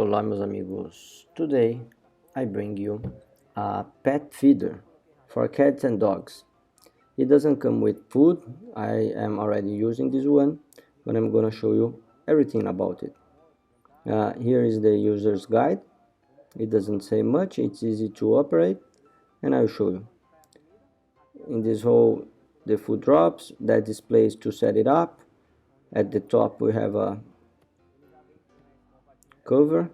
Olá, meus amigos. Today I bring you a pet feeder for cats and dogs. It doesn't come with food. I am already using this one, but I'm gonna show you everything about it. Here is the user's guide. It doesn't say much. It's easy to operate, and I'll show you. In this hole, the food drops. That displays to set it up. At the top, we have a cover,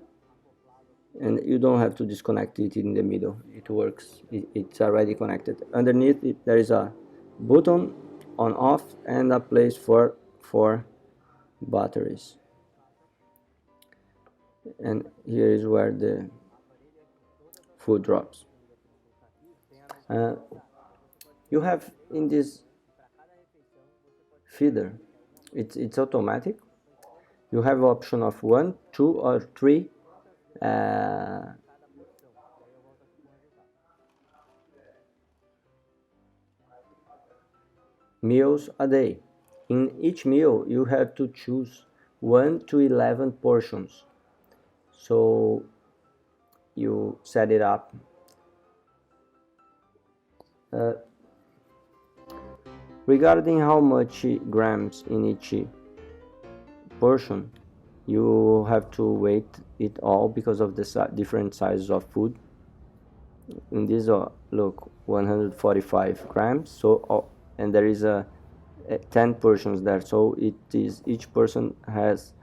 and you don't have to disconnect it in the middle. It works. It's already connected. Underneath it, there is a button on off and a place for batteries. And here is where the food drops. You have in this feeder, it's automatic. You have option of 1, 2 or 3 meals a day. In each meal you have to choose 1 to 11 portions. So you set it up. Regarding how much grams in each portion, you have to weight it all because of the different sizes of food. In this, look, 145 grams. So and there is a 10 portions there, so it is each person has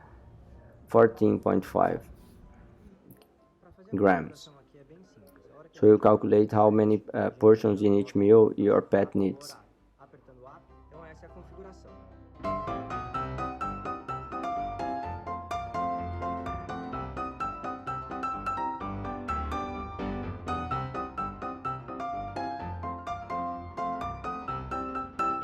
14.5 grams. So you calculate how many portions in each meal your pet needs.